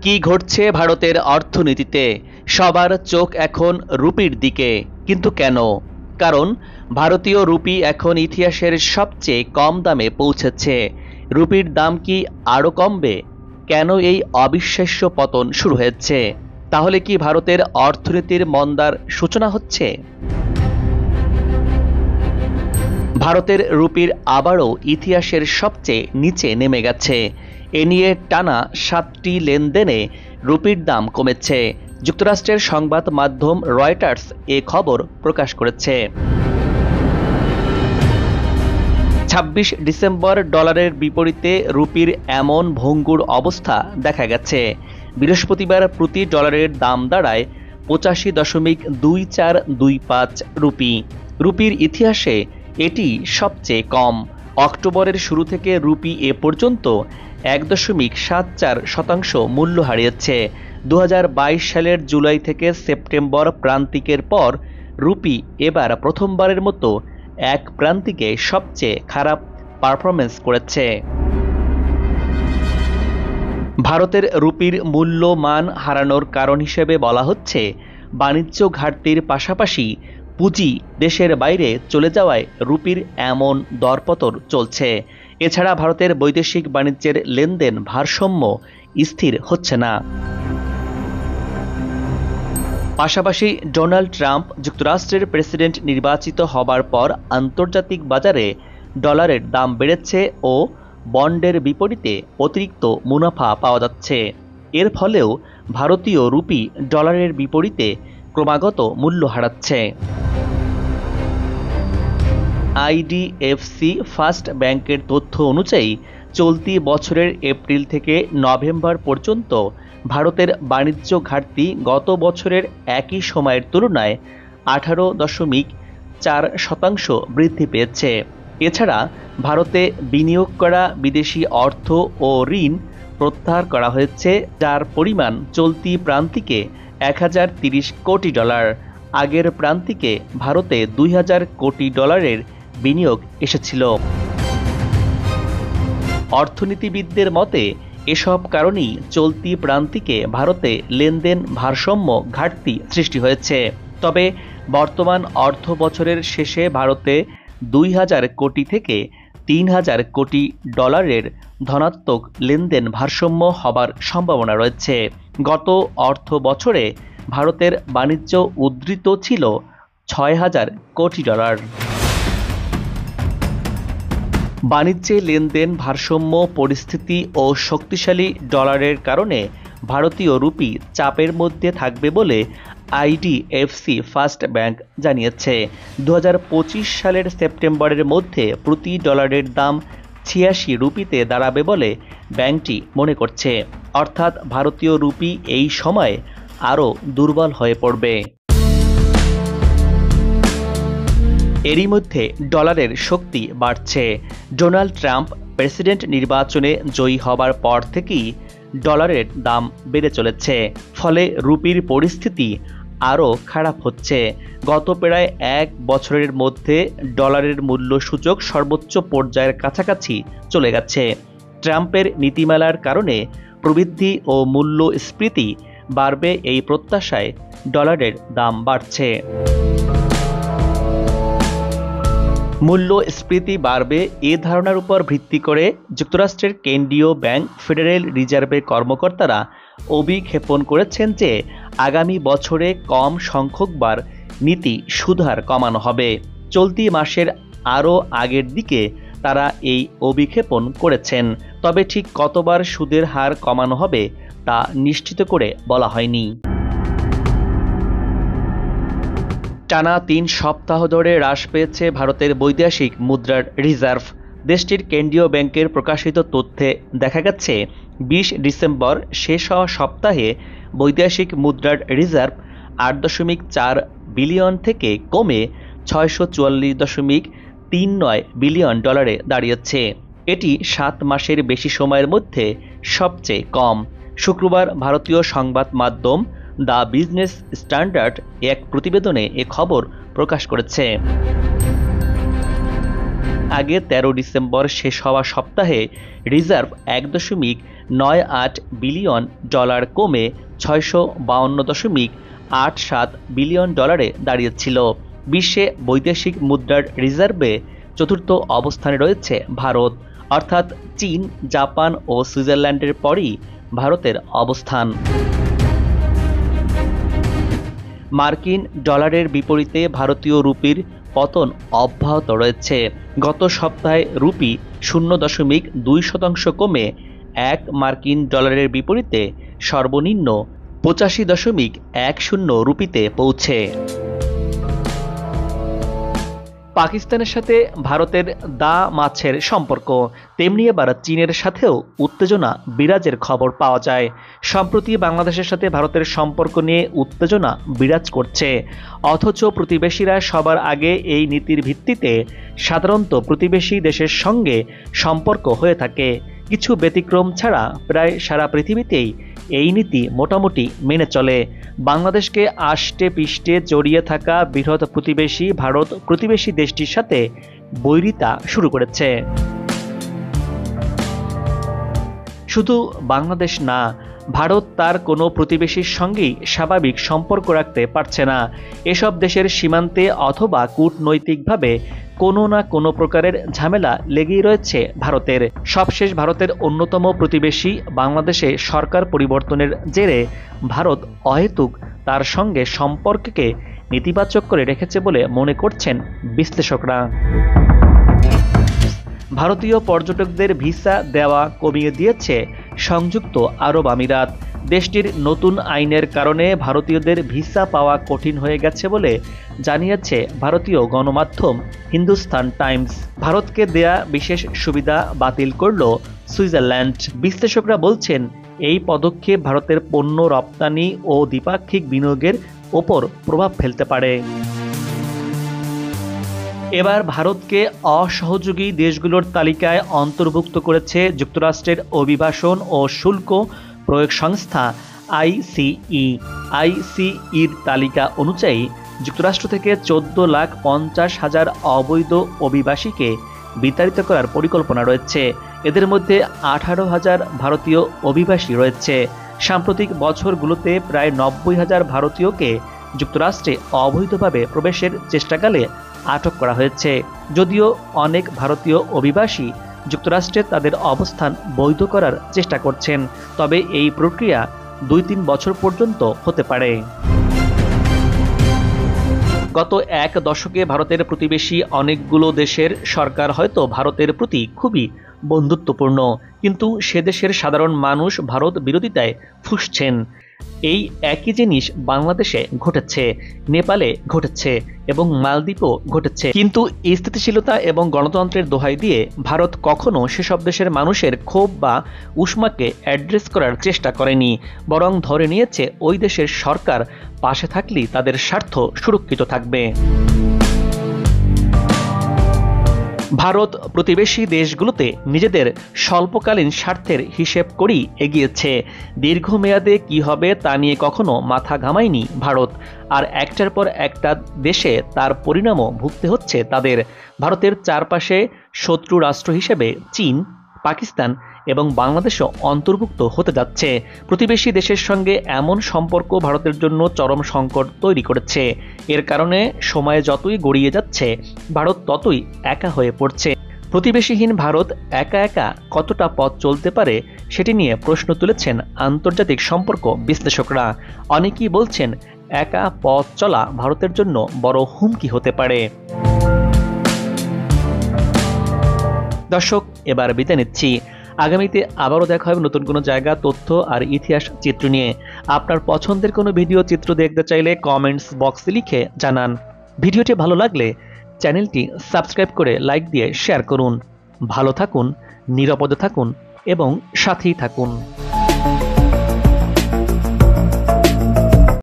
কি ঘটছে ভারতের অর্থনীতিতে? সবার চোখ এখন রুপির দিকে। কিন্তু কেন? কারণ ভারতীয় রুপি এখন ইতিহাসের সবচেয়ে কম দামে পৌঁছেছে। রুপির দাম কি আরও কমবে? কেন এই অবিশ্বাস্য পতন শুরু হয়েছে? তাহলে কি ভারতের অর্থনীতির মন্দার সূচনা হচ্ছে? ভারতের রুপির আবারও ইতিহাসের সবচেয়ে নিচে নেমে গেছে। এ নিয়ে টানা 7টি লেনদেনে রুপির দাম কমেছে। যুক্তরাষ্ট্রের সংবাদ মাধ্যম রয়টার্স এ খবর প্রকাশ করেছে। 26 ডিসেম্বর ডলারের বিপরীতে রুপির এমন ভঙ্গুর অবস্থা দেখা গেছে। বৃহস্পতিবার প্রতি ডলারের দাম দাঁড়ায় 85.2425 রুপি। রুপির ইতিহাসে এটি সবচেয়ে কম। অক্টোবরের শুরু থেকে রুপি এ পর্যন্ত 1.74% মূল্য হারিয়েছে। 2022 সালের জুলাই থেকে সেপ্টেম্বর প্রান্তিকের পর রুপি এবার প্রথমবারের মতো এক প্রান্তিকে সবচেয়ে খারাপ পারফরমেন্স করেছে। ভারতের রুপির মূল্যমান হারানোর কারণ হিসেবে বলা হচ্ছে বাণিজ্য ঘাটতির পাশাপাশি পুঁজি দেশের বাইরে চলে যাওয়ায় রুপির এমন দরপতন চলছে। এছাড়া ভারতের বৈদেশিক বাণিজ্যের লেনদেন ভারসাম্য স্থির হচ্ছে না। পাশাপাশি ডোনাল্ড ট্রাম্প যুক্তরাষ্ট্রের প্রেসিডেন্ট নির্বাচিত হবার পর আন্তর্জাতিক বাজারে ডলারের দাম বেড়েছে ও বন্ডের বিপরীতে অতিরিক্ত মুনাফা পাওয়া যাচ্ছে। এর ফলেও ভারতীয় রুপি ডলারের বিপরীতে ক্রমাগত মূল্য হারাচ্ছে। আইডিএফসি ফার্স্ট ব্যাংকের তথ্য অনুযায়ী চলতি বছরের এপ্রিল থেকে নভেম্বর পর্যন্ত ভারতের বাণিজ্য ঘাটতি গত বছরের একই সময়ের তুলনায় 18.4% বৃদ্ধি পেয়েছে। এছাড়া ভারতে বিনিয়োগ করা বিদেশি অর্থ ও ঋণ প্রত্যাহার করা হয়েছে, যার পরিমাণ চলতি প্রান্তিকে 1030 কোটি ডলার। আগের প্রান্তিকে ভারতে 2000 কোটি ডলারের বিনিয়োগ এসেছিল। অর্থনীতিবিদদের মতে এসব কারণেই চলতি প্রান্তিকে ভারতে লেনদেন ভারসাম্য ঘাটতি সৃষ্টি হয়েছে। তবে বর্তমান অর্থ বছরের শেষে ভারতে 2000 কোটি থেকে 3000 কোটি ডলারের ধনাত্মক লেনদেন ভারসাম্য হবার সম্ভাবনা রয়েছে। গত অর্থ বছরে ভারতের বাণিজ্য উদ্ধৃত ছিল 6000 কোটি ডলার। বাণিজ্যে লেনদেন ভারসাম্য পরিস্থিতি ও শক্তিশালী ডলারের কারণে ভারতীয় রুপি চাপের মধ্যে থাকবে বলে আইডিএফসি ফার্স্ট ব্যাংক জানিয়েছে। 2025 সালের সেপ্টেম্বরের মধ্যে প্রতি ডলারের দাম 86 রুপিতে দাঁড়াবে বলে ব্যাংকটি মনে করছে। অর্থাৎ ভারতীয় রুপি এই সময় আরও দুর্বল হয়ে পড়বে। এরই মধ্যে ডলারের শক্তি বাড়ছে। ডোনাল্ড ট্রাম্প প্রেসিডেন্ট নির্বাচনে জয়ী হবার পর থেকেই ডলারের দাম বেড়ে চলেছে। ফলে রুপির পরিস্থিতি আরও খারাপ হচ্ছে। গত প্রায় এক বছরের মধ্যে ডলারের মূল্য সূচক সর্বোচ্চ পর্যায়ের কাছাকাছি চলে গেছে। ট্রাম্পের নীতিমালার কারণে প্রবৃদ্ধি ও মূল্যস্ফীতি বাড়বে এই প্রত্যাশায় ডলারের দাম বাড়ছে। মূল্যস্ফীতি বাড়বে এ ধারণার উপর ভিত্তি করে যুক্তরাষ্ট্রের কেন্দ্রীয় ব্যাংক ফেডারেল রিজার্ভের কর্মকর্তারা অভিক্ষেপণ করেছেন যে আগামী বছরে কম সংখ্যকবার নীতি সুদহার কমানো হবে। চলতি মাসের আরও আগের দিকে তারা এই অভিক্ষেপণ করেছেন। তবে ঠিক কতবার সুদের হার কমানো হবে তা নিশ্চিত করে বলা হয়নি। টানা 3 সপ্তাহ ধরে হ্রাস পেয়েছে ভারতের বৈদেশিক মুদ্রার রিজার্ভ। দেশটির কেন্দ্রীয় ব্যাংকের প্রকাশিত তথ্যে দেখা গেছে 20 ডিসেম্বর শেষ হওয়া সপ্তাহে বৈদেশিক মুদ্রার রিজার্ভ 8.4 বিলিয়ন থেকে কমে 644.39 বিলিয়ন ডলারে দাঁড়িয়েছে। এটি 7 মাসের বেশি সময়ের মধ্যে সবচেয়ে কম। শুক্রবার ভারতীয় সংবাদ মাধ্যম দ্য বিজনেস স্ট্যান্ডার্ড এক প্রতিবেদনে এ খবর প্রকাশ করেছে। আগে ১৩ ডিসেম্বর শেষ হওয়া সপ্তাহে রিজার্ভ ১.৯৮ বিলিয়ন ডলার কমে ৬৫২.৮৭ বিলিয়ন ডলারে দাঁড়িয়েছিল। বিশ্বে বৈদেশিক মুদ্রার রিজার্ভে চতুর্থ অবস্থানে রয়েছে ভারত, অর্থাৎ চীন, জাপান ও সুইজারল্যান্ডের পরই ভারতের অবস্থান। মার্কিন ডলারের বিপরীতে ভারতীয় রুপির পতন অব্যাহত রয়েছে। গত সপ্তাহে রুপি 0.2% কমে 1 মার্কিন ডলারের বিপরীতে সর্বনিম্ন 85.10 রুপিতে পৌঁছে। পাকিস্তানের সাথে ভারতের দা মাছের সম্পর্ক, তেমনি এবার চীনের সাথেও উত্তেজনা বিরাজের খবর পাওয়া যায়। সম্প্রতি বাংলাদেশের সাথে ভারতের সম্পর্ক নিয়ে উত্তেজনা বিরাজ করছে, অথচ প্রতিবেশীরা সবার আগে এই নীতির ভিত্তিতে সাধারণত প্রতিবেশী দেশের সঙ্গে সম্পর্ক হয়ে থাকে। কিছু ব্যতিক্রম ছাড়া প্রায় সারা পৃথিবীতেই এই নীতি মোটামুটি মেনে চলে। বাংলাদেশকে আষ্টে পিষ্টে জড়িয়ে থাকা বৃহৎ প্রতিবেশী ভারত প্রতিবেশী দেশটির সাথে বৈরিতা শুরু করেছে। শুধু বাংলাদেশ না, ভারত তার কোনো প্রতিবেশীর সঙ্গেই স্বাভাবিক সম্পর্ক রাখতে পারছে না। এসব দেশের সীমান্তে অথবা কূটনৈতিকভাবে কোনো না কোনো প্রকারের ঝামেলা লেগেই রয়েছে ভারতের। সবশেষ ভারতের অন্যতম প্রতিবেশী বাংলাদেশে সরকার পরিবর্তনের জেরে ভারত অহেতুক তার সঙ্গে সম্পর্ককে নেতিবাচক করে রেখেছে বলে মনে করছেন বিশ্লেষকরা। ভারতীয় পর্যটকদের ভিসা দেওয়া কমিয়ে দিয়েছে সংযুক্ত আরব আমিরাত। দেশটির নতুন আইনের কারণে ভারতীয়দের ভিসা পাওয়া কঠিন হয়ে গেছে বলে জানিয়েছে ভারতীয় গণমাধ্যম হিন্দুস্তান টাইমস। ভারতকে দেয়া বিশেষ সুবিধা বাতিল করল সুইজারল্যান্ড। বিশ্লেষকরা বলছেন, এই পদক্ষেপ ভারতের পণ্য রপ্তানি ও দ্বিপাক্ষিক বিনিয়োগের ওপর প্রভাব ফেলতে পারে। এবার ভারতকে অসহযোগী দেশগুলোর তালিকায় অন্তর্ভুক্ত করেছে যুক্তরাষ্ট্রের অভিবাসন ও শুল্ক প্রয়োগ সংস্থা আইসিই। আইসিইর তালিকা অনুযায়ী যুক্তরাষ্ট্র থেকে 14,50,000 অবৈধ অভিবাসীকে বিতাড়িত করার পরিকল্পনা রয়েছে। এদের মধ্যে 18,000 ভারতীয় অভিবাসী রয়েছে। সাম্প্রতিক বছরগুলোতে প্রায় 90,000 ভারতীয়কে যুক্তরাষ্ট্রে অবৈধভাবে প্রবেশের চেষ্টাকালে আটক করা হয়েছে। যদিও অনেক ভারতীয় অভিবাসী যুক্তরাষ্ট্রে তাদের অবস্থান বৈধ করার চেষ্টা করছেন, তবে এই প্রক্রিয়া 2-3 বছর পর্যন্ত হতে পারে। গত এক দশকে ভারতের প্রতিবেশী অনেকগুলো দেশের সরকার হয়তো ভারতের প্রতি খুবই বন্ধুত্বপূর্ণ, কিন্তু সে দেশের সাধারণ মানুষ ভারত বিরোধিতায় ফুঁসছেন। এই একই জিনিস বাংলাদেশে ঘটেছে, নেপালে ঘটেছে এবং মালদ্বীপও ঘটেছে। কিন্তু স্থিতিশীলতা এবং গণতন্ত্রের দোহাই দিয়ে ভারত কখনো সেসব দেশের মানুষের ক্ষোভ বা উষ্মাকে অ্যাড্রেস করার চেষ্টা করেনি, বরং ধরে নিয়েছে ওই দেশের সরকার পাশে থাকলেই তাদের স্বার্থ সুরক্ষিত থাকবে। ভারত প্রতিবেশী দেশগুলোতে নিজেদের স্বল্পকালীন স্বার্থের হিসেব করেই এগিয়েছে। দীর্ঘমেয়াদে কি হবে তা নিয়ে কখনো মাথা ঘামায়নি ভারত, আর একটার পর একটা দেশে তার পরিণামও ভুগতে হচ্ছে তাদের। ভারতের চারপাশে শত্রু রাষ্ট্র হিসেবে চীন, পাকিস্তান এবং বাংলাদেশও অন্তর্ভুক্ত হতে যাচ্ছে। প্রতিবেশী দেশের সঙ্গে এমন সম্পর্ক ভারতের জন্য চরম সংকট তৈরি করেছে। এর কারণে সময় যতই গড়িয়ে যাচ্ছে ভারত ততই একা হয়ে পড়ছে। প্রতিবেশীহীন ভারত একা একা কতটা পথ চলতে পারে সেটি নিয়ে প্রশ্ন তুলেছেন আন্তর্জাতিক সম্পর্ক বিশ্লেষকরা। অনেকেই বলছেন, একা পথ চলা ভারতের জন্য বড় হুমকি হতে পারে। দর্শক, এবার বিদায় নিচ্ছি। আগামীতে আবারও দেখা হবে নতুন কোনো জায়গা, তথ্য আর ইতিহাস চিত্র নিয়ে। আপনার পছন্দের কোনো ভিডিও চিত্র দেখতে চাইলে কমেন্টস বক্সে লিখে জানান। ভিডিওটি ভালো লাগলে চ্যানেলটি সাবস্ক্রাইব করে লাইক দিয়ে শেয়ার করুন। ভালো থাকুন, নিরাপদে থাকুন এবং সাথেই থাকুন।